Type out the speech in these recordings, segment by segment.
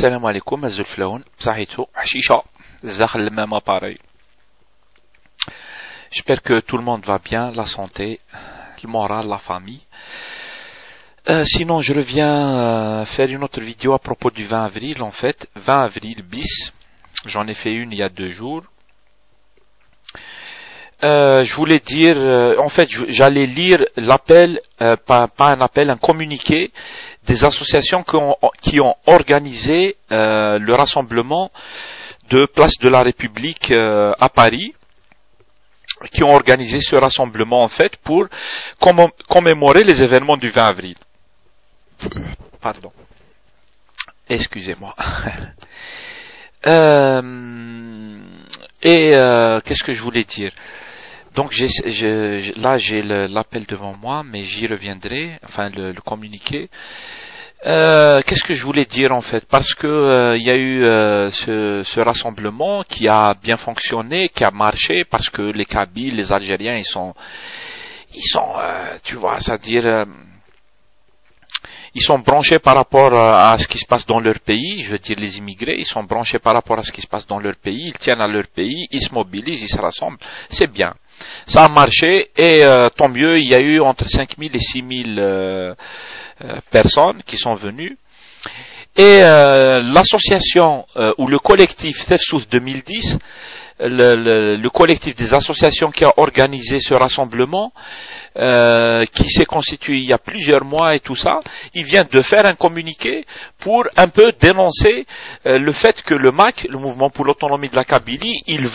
السلام عليكم الزلفلون صحيتو حشيشة داخل المام appareil. J'espère que tout le monde va bien, la santé, le moral, la famille. Sinon, je reviens faire une autre vidéo à propos du 20 avril, en fait. 20 avril bis. J'en ai fait une il y a 2 jours. Je voulais dire, en fait, j'allais lire l'appel, pas un appel, un communiqué des associations qui ont organisé le rassemblement de Place de la République à Paris, qui ont organisé ce rassemblement en fait pour commémorer les événements du 20 avril. Pardon. Excusez-moi. Qu'est-ce que je voulais dire? Donc là j'ai l'appel devant moi, mais j'y reviendrai, enfin le communiqué. Qu'est-ce que je voulais dire en fait? Parce que il y a eu ce rassemblement qui a bien fonctionné, qui a marché, parce que les Kabyles, les Algériens, ils sont, tu vois, c'est-à-dire ils sont branchés par rapport à ce qui se passe dans leur pays. Je veux dire, les immigrés, ils sont branchés par rapport à ce qui se passe dans leur pays. Ils tiennent à leur pays, ils se mobilisent, ils se rassemblent. C'est bien. Ça a marché et tant mieux. Il y a eu entre 5000 et 6000 personnes qui sont venues. Et l'association ou le collectif Tefsous 2010, le collectif des associations qui a organisé ce rassemblement, qui s'est constitué il y a plusieurs mois et tout ça, il vient de faire un communiqué pour un peu dénoncer le fait que le MAC, le Mouvement pour l'autonomie de la Kabylie, il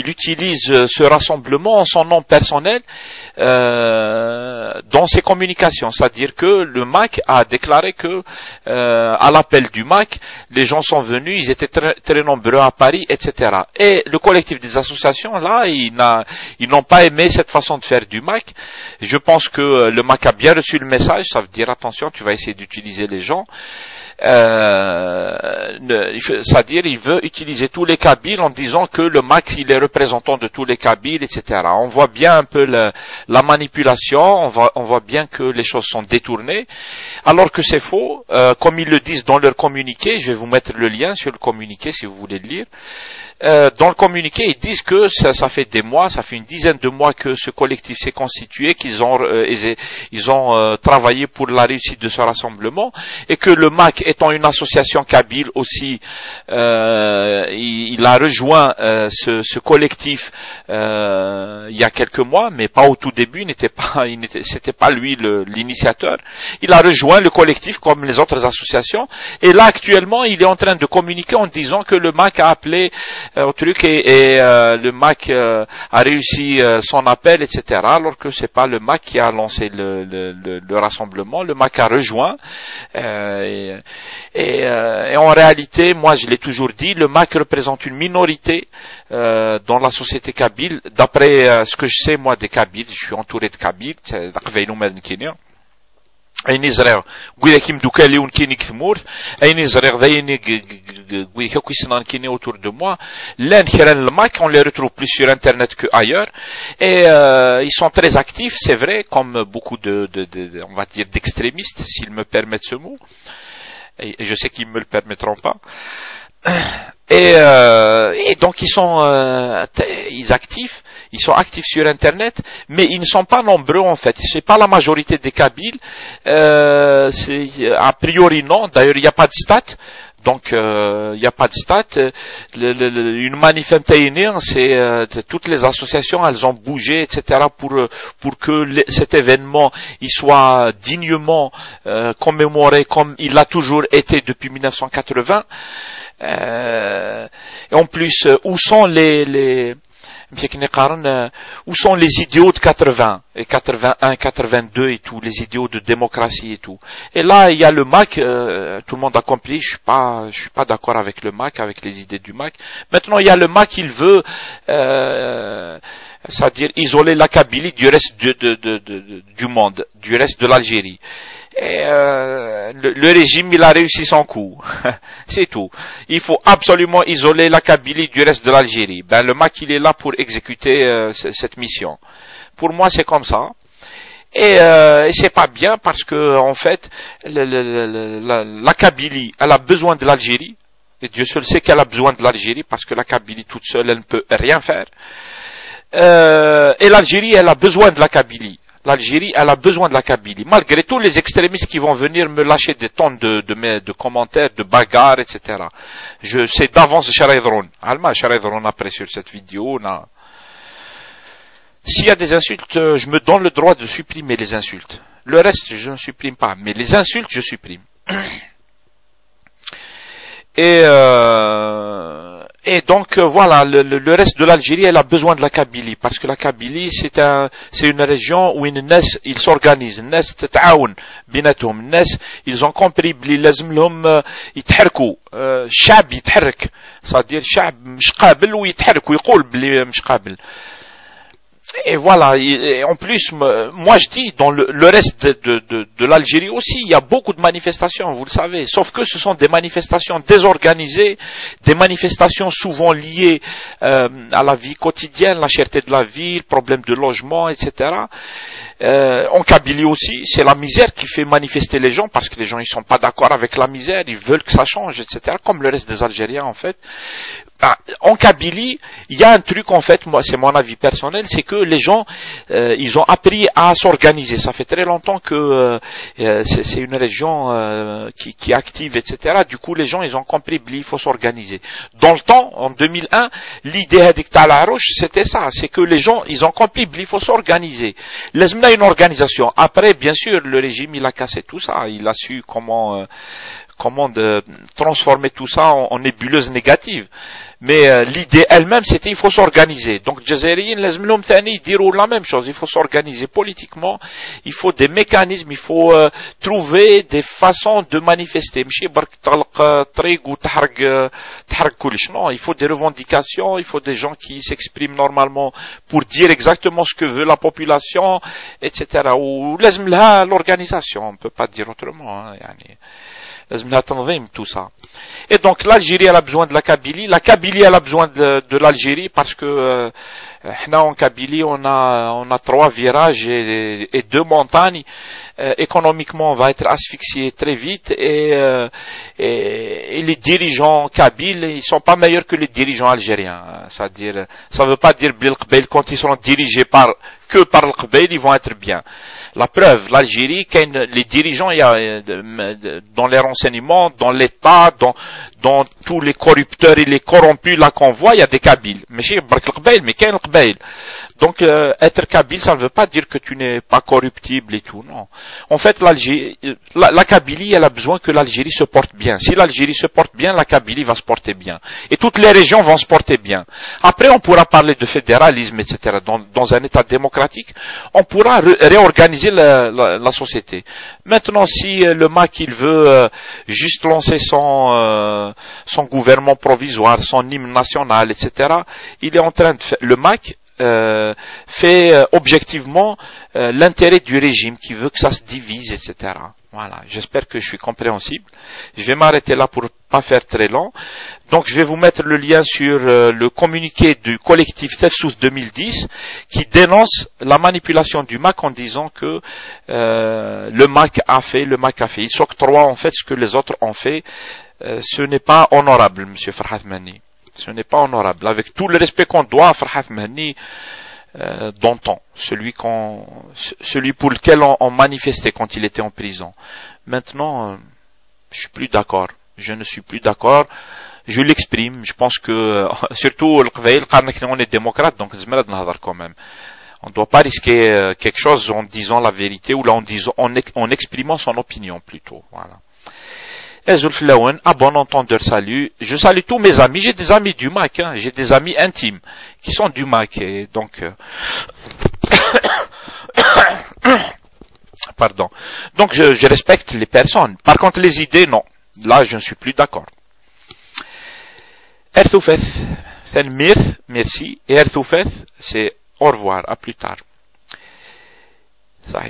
utilise ce rassemblement en son nom personnel dans ses communications, c'est-à-dire que le MAC a déclaré que à l'appel du MAC, les gens sont venus, ils étaient très, très nombreux à Paris, etc. Et le collectif des associations, là, ils n'ont pas aimé cette façon de faire du MAC. Je pense que le MAC a bien reçu le message, ça veut dire attention, tu vas essayer d'utiliser les gens. C'est-à-dire il veut utiliser tous les Kabyles en disant que le MAC il est représentant de tous les Kabyles, etc. On voit bien un peu la manipulation, on voit bien que les choses sont détournées, alors que c'est faux, comme ils le disent dans leur communiqué. Je vais vous mettre le lien sur le communiqué si vous voulez le lire. Dans le communiqué, ils disent que ça fait des mois, ça fait une dizaine de mois que ce collectif s'est constitué, qu'ils ont travaillé pour la réussite de ce rassemblement, et que le MAC étant une association kabyle aussi, il a rejoint ce collectif il y a quelques mois, mais pas au tout début, c'était pas lui l'initiateur. Il a rejoint le collectif comme les autres associations, et là actuellement il est en train de communiquer en disant que le MAC a appelé au truc et le MAC a réussi son appel, etc. Alors que c'est pas le MAC qui a lancé le rassemblement, le MAC a rejoint et en réalité, moi je l'ai toujours dit, le MAC représente une minorité dans la société kabyle. D'après ce que je sais moi des Kabyles, je suis entouré de Kabyles, أين يزرع قوي كيم دوكاليون كيني كثمورت أين يزرع ذاين قوي كويسنا كيني autour de moi لان كيران الماك on les retrouve plus sur internet que ailleurs et ils sont très actifs, c'est vrai, comme beaucoup de on va dire d'extrémistes, s'ils me permettent ce mot, et je sais qu'ils me le permettront pas. Et donc ils sont actifs sur internet, mais ils ne sont pas nombreux en fait. C'est pas la majorité des Kabyles, a priori non. D'ailleurs il n'y a pas de stats, donc il n'y a pas de stats. Une manif MTN, c'est toutes les associations, elles ont bougé, etc. pour que cet événement il soit dignement commémoré comme il l'a toujours été depuis 1980. Et en plus, où sont les idéaux de 80 et 81, 82 et tout, les idéaux de démocratie et tout. Et là, il y a le MAC, tout le monde a compris, je suis pas d'accord avec le MAC, avec les idées du MAC. Maintenant, il y a le MAC, il veut, c'est-à-dire isoler la Kabylie du reste du monde, du reste de l'Algérie. Et le régime, il a réussi son coup. C'est tout. Il faut absolument isoler la Kabylie du reste de l'Algérie. Le MAC, il est là pour exécuter cette mission. Pour moi, c'est comme ça. Et c'est pas bien parce que en fait la Kabylie, elle a besoin de l'Algérie, et Dieu seul sait qu'elle a besoin de l'Algérie parce que la Kabylie toute seule elle ne peut rien faire. Et l'Algérie elle a besoin de la Kabylie. L'Algérie elle a besoin de la Kabylie. Malgré tous les extrémistes qui vont venir me lâcher des tonnes de commentaires, de bagarres, etc. Je sais d'avance Charedron. Alma Charedron après sur cette vidéo. S'il y a des insultes, je me donne le droit de supprimer les insultes. Le reste, je ne supprime pas. Mais les insultes, je supprime. Et donc, voilà, le reste de l'Algérie, elle a besoin de la Kabylie. Parce que la Kabylie, c'est une région où ils s'organisent. Ils ont compris, الشعب يتحرك. C'est-à-dire, الشعب مش قابل ويتحرك ويقول بلي مش قابل. Et voilà, et en plus, moi je dis, dans le reste de l'Algérie aussi, il y a beaucoup de manifestations, vous le savez, sauf que ce sont des manifestations désorganisées, des manifestations souvent liées à la vie quotidienne, la cherté de la vie, le problème de logement, etc. En Kabylie aussi, c'est la misère qui fait manifester les gens, parce que les gens ils sont pas d'accord avec la misère, ils veulent que ça change, etc., comme le reste des Algériens en fait. En Kabylie, il y a un truc en fait, moi c'est mon avis personnel, c'est que les gens ils ont appris à s'organiser. Ça fait très longtemps que c'est une région qui est active, etc. Du coup les gens ils ont compris qu'il faut s'organiser. Dans le temps, en 2001, l'idée avec Talarouche c'était ça, c'est que les gens ils ont compris qu'il faut s'organiser. Laisse-moi une organisation. Après bien sûr le régime il a cassé tout ça, il a su comment transformer tout ça en nébuleuse négative. Mais l'idée elle-même, c'était il faut s'organiser. Donc, Jazairiens, lazmlom thani diront la même chose. Il faut s'organiser politiquement. Il faut des mécanismes. Il faut trouver des façons de manifester. Non, il faut des revendications. Il faut des gens qui s'expriment normalement pour dire exactement ce que veut la population, etc. Ou lazmlha l'organisation. On ne peut pas dire autrement. Hein, tout ça. Et donc l'Algérie elle a besoin de la Kabylie elle a besoin de l'Algérie parce que en Kabylie on a 3 virages et 2 montagnes. Économiquement on va être asphyxié très vite et les dirigeants kabyles ils sont pas meilleurs que les dirigeants algériens. C'est-à-dire ça veut pas dire que quand ils seront dirigés que par le Qbaïl ils vont être bien. La preuve, l'Algérie, les dirigeants, il y a dans les renseignements, dans l'État, dans tous les corrupteurs et les corrompus là qu'on voit, il y a des Kabyles. Mais qu'est-ce le Qbaïl? Donc être kabyle, ça ne veut pas dire que tu n'es pas corruptible et tout, non. En fait, l'Algérie, la Kabylie, elle a besoin que l'Algérie se porte bien. Si l'Algérie se porte bien, la Kabylie va se porter bien. Et toutes les régions vont se porter bien. Après, on pourra parler de fédéralisme, etc. Dans un État démocratique, on pourra réorganiser la société. Maintenant, si le MAC, il veut juste lancer son gouvernement provisoire, son hymne national, etc., il est en train de faire, le MAC, fait objectivement l'intérêt du régime qui veut que ça se divise, etc. Voilà, j'espère que je suis compréhensible. Je vais m'arrêter là pour pas faire très long. Donc je vais vous mettre le lien sur le communiqué du collectif Tefsous 2010 qui dénonce la manipulation du MAC en disant que le MAC a fait. Il s'octroie en fait ce que les autres ont fait. Ce n'est pas honorable, Monsieur Farhat Mani. Ce n'est pas honorable. Avec tout le respect qu'on doit à Farhat Mani d'antan, celui pour lequel on manifestait quand il était en prison. Maintenant, je suis plus d'accord. Je ne suis plus d'accord. Je l'exprime. Je pense que, surtout, on est démocrate, donc quand même. On ne doit pas risquer quelque chose en disant la vérité ou là en exprimant son opinion plutôt. Voilà. À bon entendeur, salut. Je salue tous mes amis. J'ai des amis du MAC, hein. J'ai des amis intimes qui sont du MAC. Et donc, pardon. Donc, je respecte les personnes. Par contre, les idées, non. Là, je ne suis plus d'accord. Ertoufeth, merci. Et Ertoufeth, c'est au revoir. À plus tard. Ça